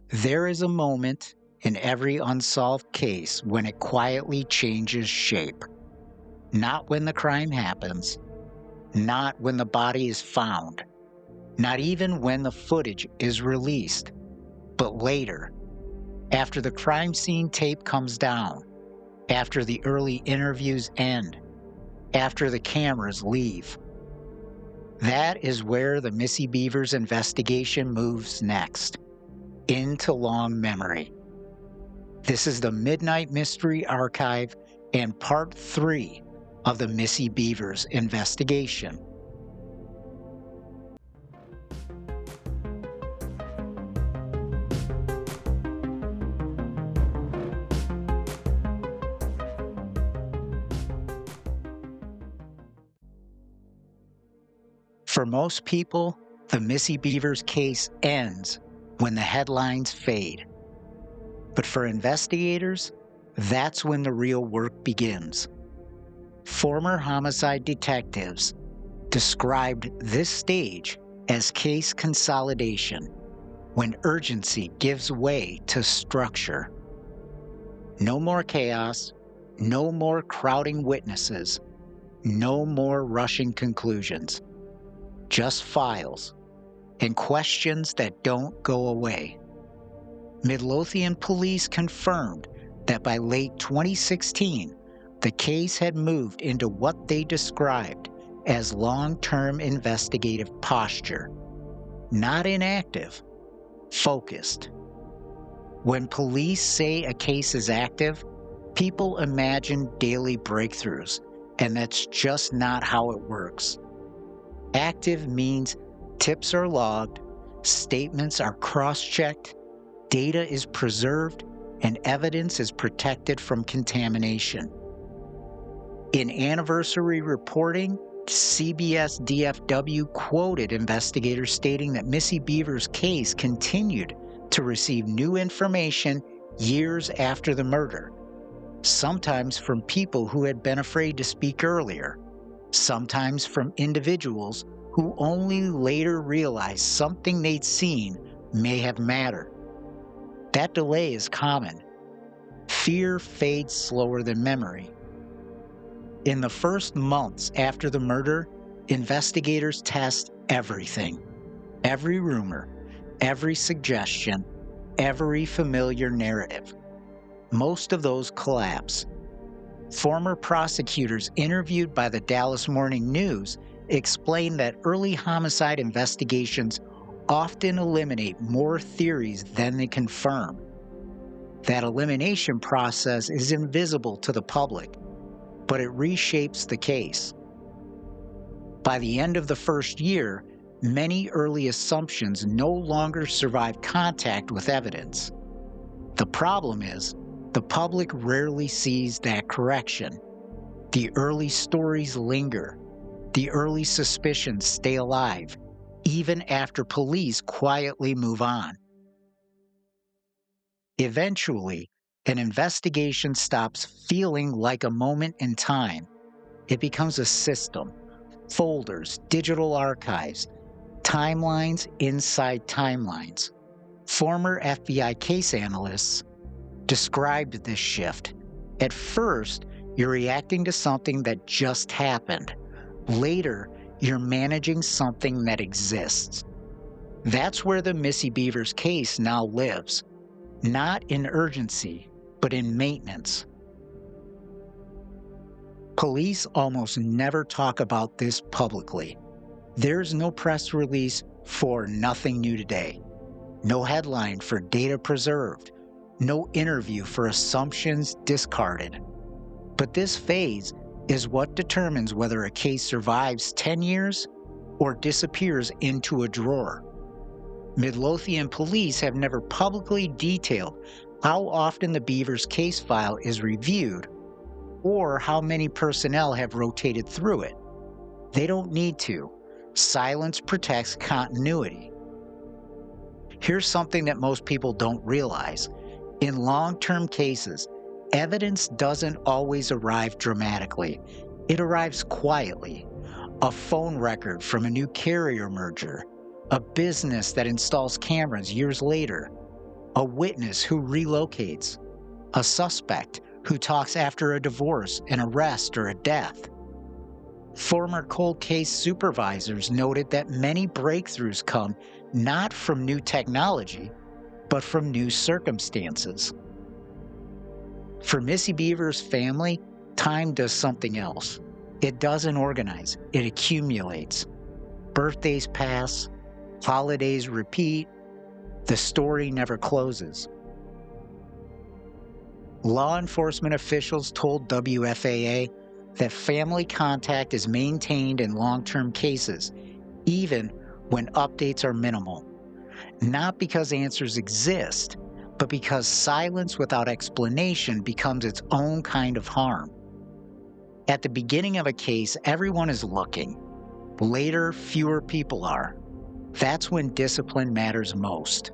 There is a moment in every unsolved case when it quietly changes shape. Not when the crime happens, not when the body is found, not even when the footage is released, but later, after the crime scene tape comes down, after the early interviews end, after the cameras leave. That is where the Missy Bevers investigation moves next, into long memory. This is the Midnight Mystery Archive and Part 3 of the Missy Bevers investigation. For most people, the Missy Bevers case ends when the headlines fade. But for investigators, that's when the real work begins. Former homicide detectives described this stage as case consolidation, when urgency gives way to structure. No more chaos, no more crowding witnesses, no more rushing conclusions. Just files and questions that don't go away. Midlothian police confirmed that by late 2016, the case had moved into what they described as long-term investigative posture. Not inactive, focused. When police say a case is active, people imagine daily breakthroughs, and that's just not how it works. Active means tips are logged, statements are cross-checked, data is preserved, and evidence is protected from contamination. In anniversary reporting, CBS DFW quoted investigators stating that Missy Bevers' case continued to receive new information years after the murder, sometimes from people who had been afraid to speak earlier, sometimes from individuals who only later realized something they'd seen may have mattered. That delay is common. Fear fades slower than memory. In the first months after the murder, investigators test everything. Every rumor, every suggestion, every familiar narrative. Most of those collapse. Former prosecutors interviewed by the Dallas Morning News explained that early homicide investigations often eliminate more theories than they confirm. That elimination process is invisible to the public, but it reshapes the case. By the end of the first year, many early assumptions no longer survive contact with evidence. The problem is, the public rarely sees that correction. The early stories linger. The early suspicions stay alive, even after police quietly move on. Eventually, an investigation stops feeling like a moment in time. It becomes a system. Folders, digital archives, timelines inside timelines. Former FBI case analysts described this shift. At first, you're reacting to something that just happened. Later, you're managing something that exists. That's where the Missy Bevers case now lives. Not in urgency, but in maintenance. Police almost never talk about this publicly. There's no press release for nothing new today. No headline for data preserved. No interview for assumptions discarded. But this phase is what determines whether a case survives 10 years or disappears into a drawer. Midlothian police have never publicly detailed how often the Bevers case file is reviewed or how many personnel have rotated through it. They don't need to. Silence protects continuity. Here's something that most people don't realize. In long-term cases, evidence doesn't always arrive dramatically. It arrives quietly. A phone record from a new carrier merger, a business that installs cameras years later, a witness who relocates, a suspect who talks after a divorce, an arrest, or a death. Former cold case supervisors noted that many breakthroughs come not from new technology, but from new circumstances. For Missy Bevers' family, time does something else. It doesn't organize, it accumulates. Birthdays pass, holidays repeat, the story never closes. Law enforcement officials told WFAA that family contact is maintained in long-term cases, even when updates are minimal. Not because answers exist, but because silence without explanation becomes its own kind of harm. At the beginning of a case, everyone is looking. Later, fewer people are. That's when discipline matters most.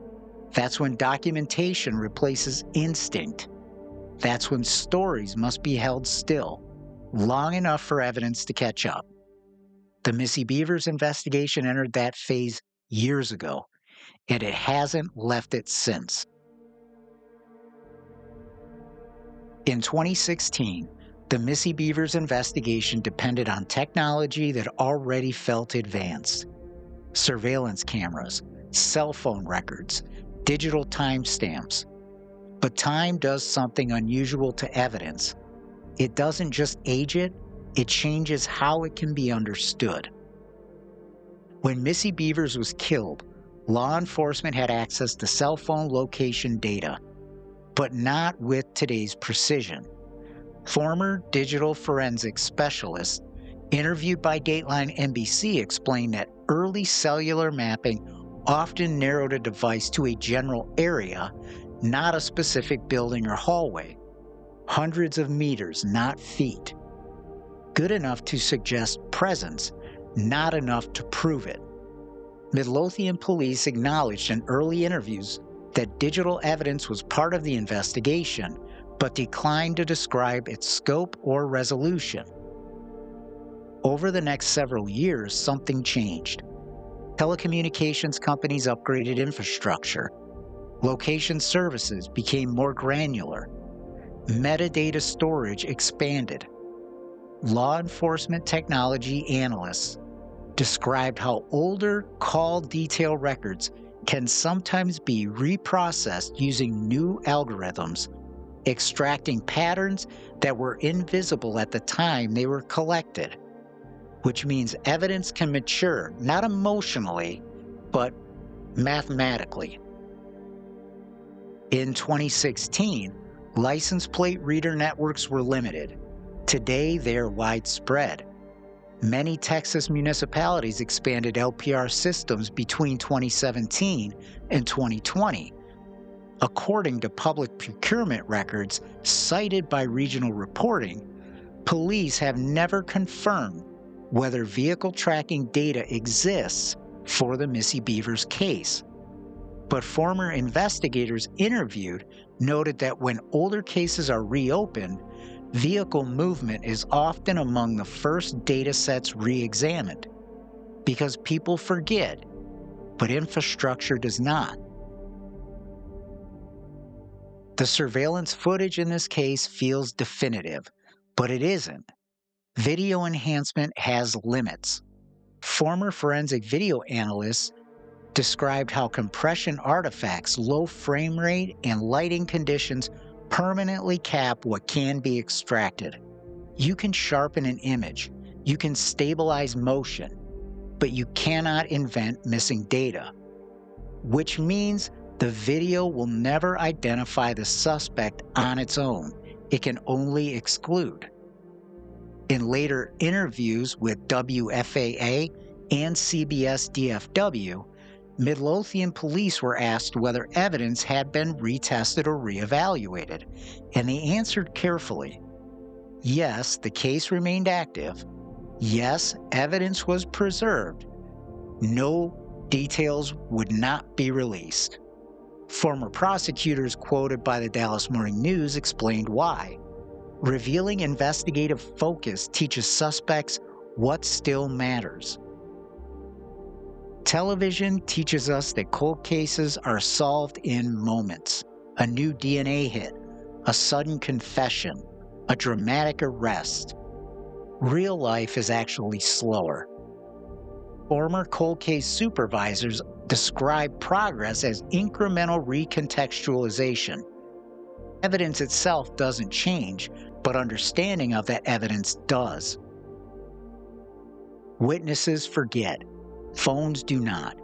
That's when documentation replaces instinct. That's when stories must be held still, long enough for evidence to catch up. The Missy Bevers investigation entered that phase years ago, and it hasn't left it since. In 2016, the Missy Bevers investigation depended on technology that already felt advanced. Surveillance cameras, cell phone records, digital timestamps. But time does something unusual to evidence. It doesn't just age it, it changes how it can be understood. When Missy Bevers was killed, law enforcement had access to cell phone location data, but not with today's precision. Former digital forensics specialists interviewed by Dateline NBC explained that early cellular mapping often narrowed a device to a general area, not a specific building or hallway. Hundreds of meters, not feet. Good enough to suggest presence, not enough to prove it. Midlothian police acknowledged in early interviews that digital evidence was part of the investigation, but declined to describe its scope or resolution. Over the next several years, something changed. Telecommunications companies upgraded infrastructure. Location services became more granular. Metadata storage expanded. Law enforcement technology analysts described how older call detail records can sometimes be reprocessed using new algorithms, extracting patterns that were invisible at the time they were collected, which means evidence can mature not emotionally, but mathematically. In 2016, license plate reader networks were limited. Today, they are widespread. Many Texas municipalities expanded LPR systems between 2017 and 2020. According to public procurement records cited by regional reporting, police have never confirmed whether vehicle tracking data exists for the Missy Bevers case. But former investigators interviewed noted that when older cases are reopened, vehicle movement is often among the first data sets re-examined, because people forget, but infrastructure does not. The surveillance footage in this case feels definitive, but it isn't. Video enhancement has limits. Former forensic video analysts described how compression artifacts, low frame rate, and lighting conditions permanently cap what can be extracted. You can sharpen an image, you can stabilize motion, but you cannot invent missing data, which means the video will never identify the suspect on its own. It can only exclude. In later interviews with WFAA and CBS DFW, Midlothian police were asked whether evidence had been retested or reevaluated, and they answered carefully. Yes, the case remained active. Yes, evidence was preserved. No details would not be released. Former prosecutors quoted by the Dallas Morning News explained why. Revealing investigative focus teaches suspects what still matters. Television teaches us that cold cases are solved in moments. A new DNA hit, a sudden confession, a dramatic arrest. Real life is actually slower. Former cold case supervisors describe progress as incremental recontextualization. Evidence itself doesn't change, but understanding of that evidence does. Witnesses forget. Phones do not.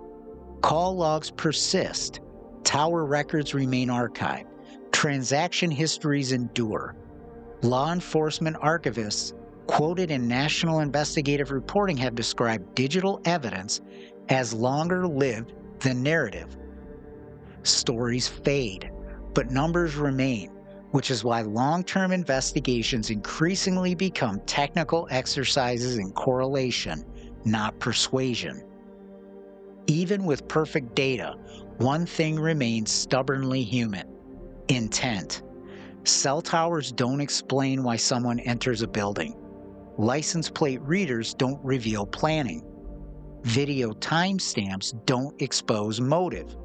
Call logs persist. Tower records remain archived. Transaction histories endure. Law enforcement archivists quoted in national investigative reporting have described digital evidence as longer lived than narrative. Stories fade, but numbers remain, which is why long-term investigations increasingly become technical exercises in correlation, not persuasion. Even with perfect data, one thing remains stubbornly human: intent. Cell towers don't explain why someone enters a building. License plate readers don't reveal planning. Video timestamps don't expose motive.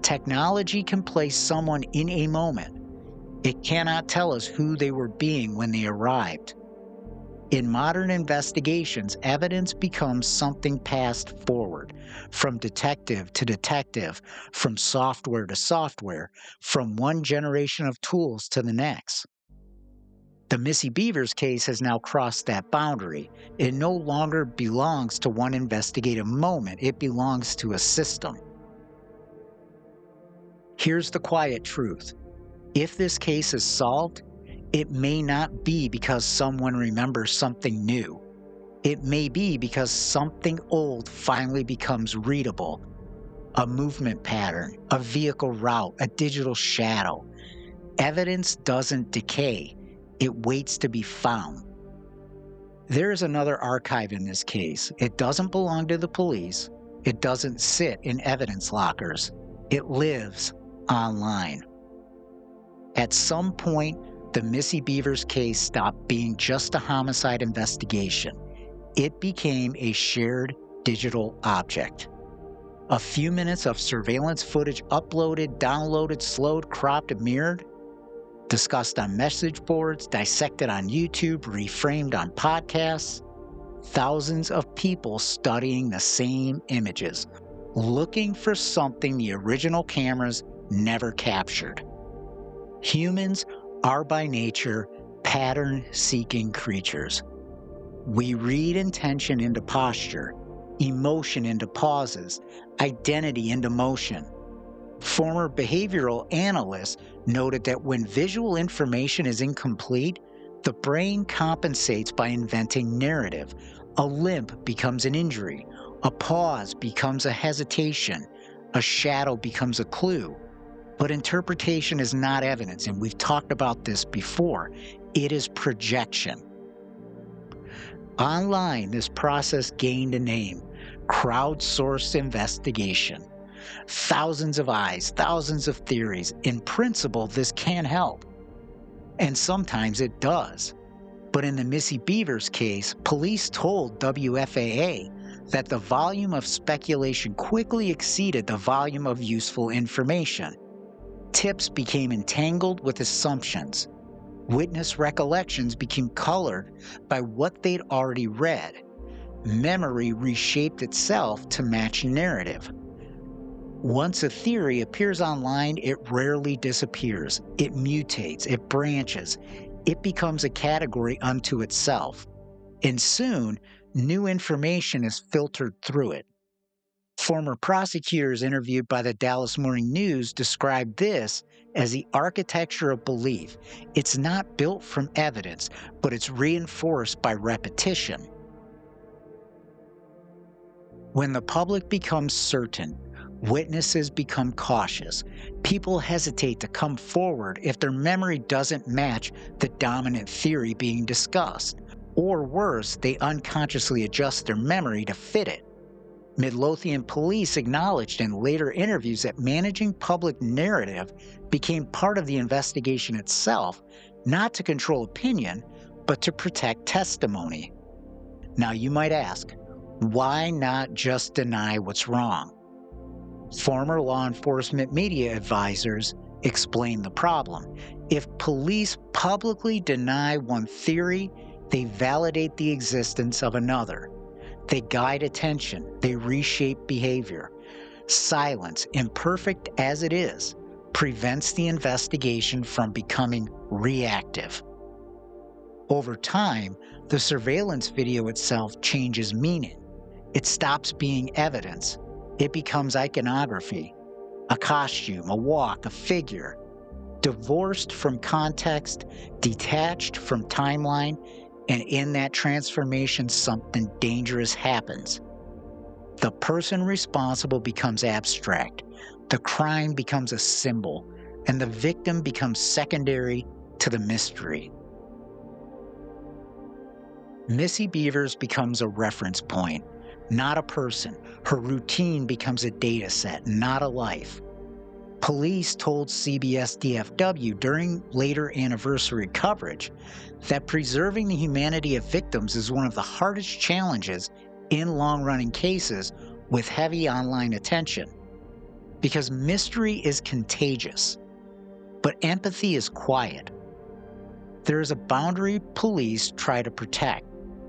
Technology can place someone in a moment. It cannot tell us who they were being when they arrived. In modern investigations, evidence becomes something passed forward, from detective to detective, from software to software, from one generation of tools to the next. The Missy Bevers case has now crossed that boundary. It no longer belongs to one investigative moment, it belongs to a system. Here's the quiet truth. If this case is solved, it may not be because someone remembers something new. It may be because something old finally becomes readable. A movement pattern, a vehicle route, a digital shadow. Evidence doesn't decay. It waits to be found. There is another archive in this case. It doesn't belong to the police. It doesn't sit in evidence lockers. It lives online. At some point, the Missy Bevers case stopped being just a homicide investigation. It became a shared digital object. A few minutes of surveillance footage uploaded, downloaded, slowed, cropped, and mirrored, discussed on message boards, dissected on YouTube, reframed on podcasts. Thousands of people studying the same images, looking for something the original cameras never captured. Humans are by nature pattern-seeking creatures. We read intention into posture, emotion into pauses, identity into motion. Former behavioral analysts noted that when visual information is incomplete, the brain compensates by inventing narrative. A limp becomes an injury, a pause becomes a hesitation, a shadow becomes a clue. But interpretation is not evidence, and we've talked about this before. It is projection. Online, this process gained a name: crowdsourced investigation. Thousands of eyes, thousands of theories. In principle, this can help. And sometimes it does. But in the Missy Bevers case, police told WFAA that the volume of speculation quickly exceeded the volume of useful information. Tips became entangled with assumptions. Witness recollections became colored by what they'd already read. Memory reshaped itself to match narrative. Once a theory appears online, it rarely disappears. It mutates, it branches, it becomes a category unto itself. And soon, new information is filtered through it. Former prosecutors interviewed by the Dallas Morning News described this as the architecture of belief. It's not built from evidence, but it's reinforced by repetition. When the public becomes certain, witnesses become cautious. People hesitate to come forward if their memory doesn't match the dominant theory being discussed. Or worse, they unconsciously adjust their memory to fit it. Midlothian police acknowledged in later interviews that managing public narrative became part of the investigation itself, not to control opinion, but to protect testimony. Now you might ask, Why not just deny what's wrong? Former law enforcement media advisors explain the problem. If police publicly deny one theory, they validate the existence of another. They guide attention, they reshape behavior. Silence, imperfect as it is, prevents the investigation from becoming reactive. Over time, the surveillance video itself changes meaning. It stops being evidence. It becomes iconography, a costume, a walk, a figure, divorced from context, detached from timeline, and in that transformation, something dangerous happens. The person responsible becomes abstract, the crime becomes a symbol, and the victim becomes secondary to the mystery. Missy Bevers becomes a reference point, not a person. Her routine becomes a data set, not a life. Police told CBS DFW during later anniversary coverage that preserving the humanity of victims is one of the hardest challenges in long-running cases with heavy online attention. Because mystery is contagious, but empathy is quiet. There is a boundary police try to protect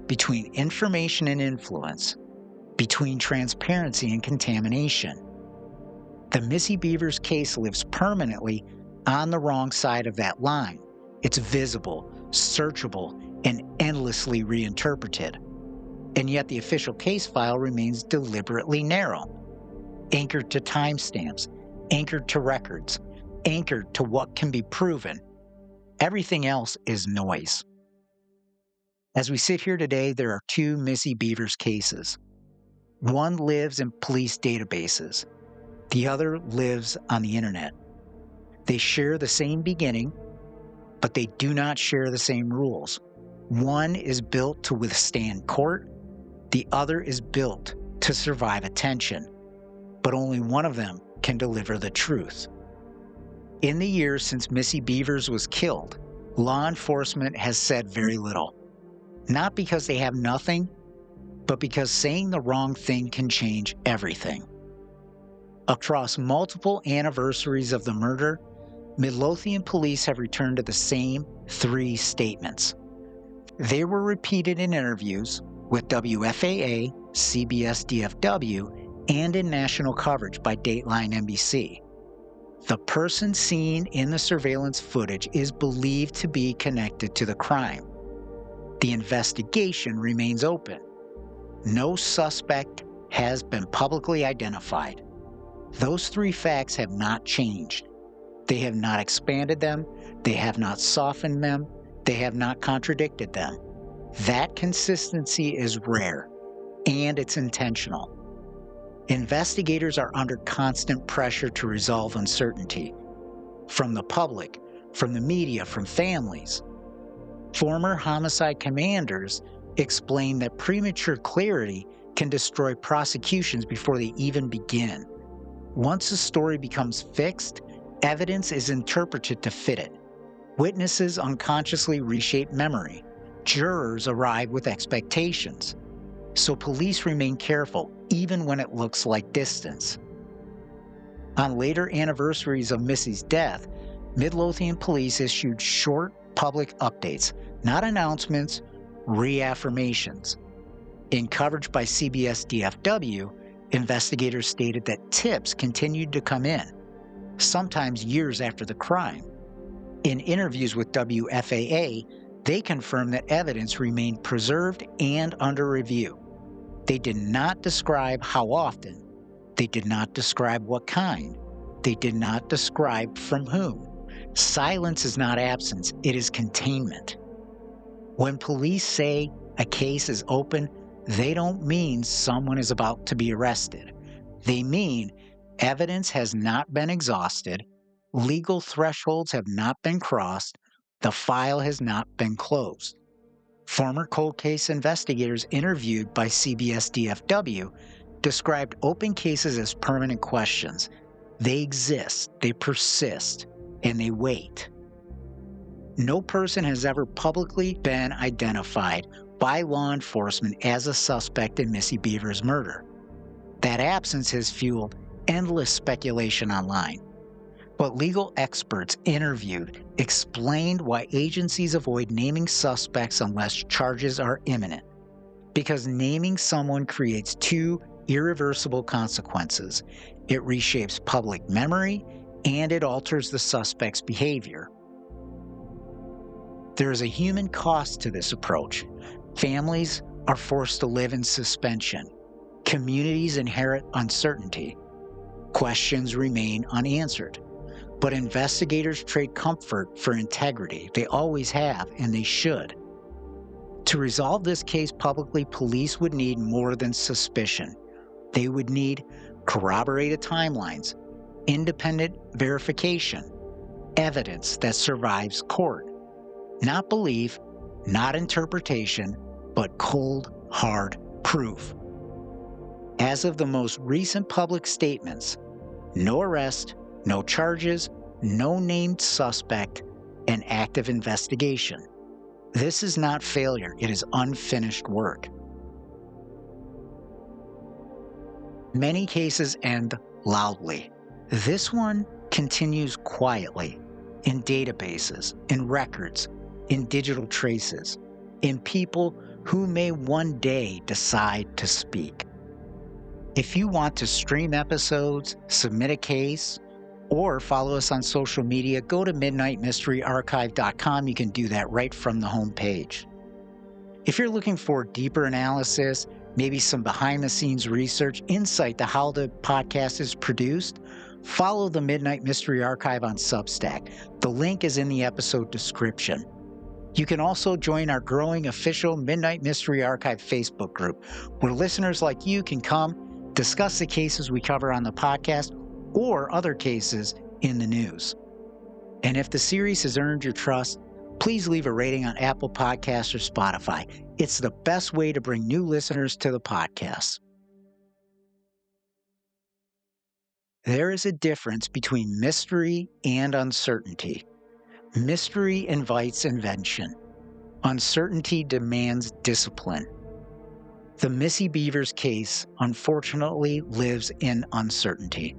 between information and influence, between transparency and contamination. The Missy Bevers case lives permanently on the wrong side of that line. It's visible, searchable, and endlessly reinterpreted. And yet the official case file remains deliberately narrow, anchored to timestamps, anchored to records, anchored to what can be proven. Everything else is noise. As we sit here today, there are two Missy Bevers cases. One lives in police databases. The other lives on the internet. They share the same beginning, but they do not share the same rules. One is built to withstand court. The other is built to survive attention. But only one of them can deliver the truth. In the years since Missy Bevers was killed, law enforcement has said very little. Not because they have nothing, but because saying the wrong thing can change everything. Across multiple anniversaries of the murder, Midlothian police have returned to the same three statements. They were repeated in interviews with WFAA, CBS DFW, and in national coverage by Dateline NBC. The person seen in the surveillance footage is believed to be connected to the crime. The investigation remains open. No suspect has been publicly identified. Those three facts have not changed. They have not expanded them. They have not softened them. They have not contradicted them. That consistency is rare, and it's intentional. Investigators are under constant pressure to resolve uncertainty. From the public, from the media, from families. Former homicide commanders explain that premature clarity can destroy prosecutions before they even begin. Once a story becomes fixed, evidence is interpreted to fit it. Witnesses unconsciously reshape memory. Jurors arrive with expectations. So police remain careful, even when it looks like distance. On later anniversaries of Missy's death, Midlothian police issued short public updates, not announcements, reaffirmations. In coverage by CBS DFW, investigators stated that tips continued to come in, sometimes years after the crime. In interviews with WFAA, they confirmed that evidence remained preserved and under review. They did not describe how often. They did not describe what kind. They did not describe from whom. Silence is not absence, it is containment. When police say a case is open, they don't mean someone is about to be arrested. They mean evidence has not been exhausted, legal thresholds have not been crossed, the file has not been closed. Former cold case investigators interviewed by CBS DFW described open cases as permanent questions. They exist, they persist, and they wait. No person has ever publicly been identified, by law enforcement as a suspect in Missy Bevers' murder. That absence has fueled endless speculation online. But legal experts interviewed explained why agencies avoid naming suspects unless charges are imminent. Because naming someone creates two irreversible consequences. It reshapes public memory and it alters the suspect's behavior. There is a human cost to this approach. Families are forced to live in suspension. Communities inherit uncertainty. Questions remain unanswered. But investigators trade comfort for integrity. They always have, and they should. To resolve this case publicly, police would need more than suspicion. They would need corroborated timelines, independent verification, evidence that survives court. Not belief, not interpretation, but cold, hard proof. As of the most recent public statements, no arrest, no charges, no named suspect, an active investigation. This is not failure, it is unfinished work. Many cases end loudly. This one continues quietly, in databases, in records, in digital traces, in people who may one day decide to speak. If you want to stream episodes, submit a case, or follow us on social media, go to midnightmysteryarchive.com. You can do that right from the homepage. If you're looking for deeper analysis, maybe some behind-the-scenes research, insight to how the podcast is produced, follow the Midnight Mystery Archive on Substack. The link is in the episode description. You can also join our growing official Midnight Mystery Archive Facebook group, where listeners like you can come, discuss the cases we cover on the podcast, or other cases in the news. And if the series has earned your trust, please leave a rating on Apple Podcasts or Spotify. It's the best way to bring new listeners to the podcast. There is a difference between mystery and uncertainty. Mystery invites invention. Uncertainty demands discipline. The Missy Bevers case, unfortunately, lives in uncertainty.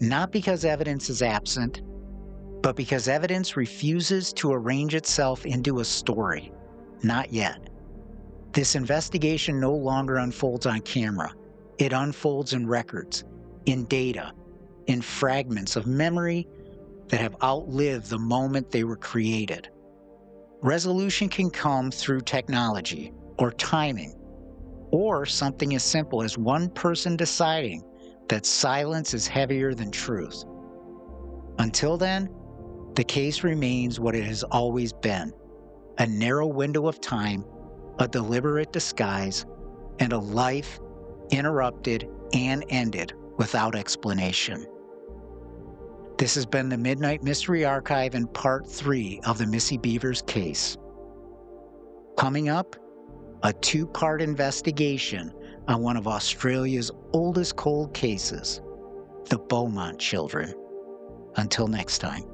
Not because evidence is absent, but because evidence refuses to arrange itself into a story. Not yet. This investigation no longer unfolds on camera. It unfolds in records, in data, in fragments of memory that have outlived the moment they were created. Resolution can come through technology or timing, or something as simple as one person deciding that silence is heavier than truth. Until then, the case remains what it has always been, a narrow window of time, a deliberate disguise, and a life interrupted and ended without explanation. This has been the Midnight Mystery Archive in Part 3 of the Missy Bevers case. Coming up, a two-part investigation on one of Australia's oldest cold cases, the Beaumont children. Until next time.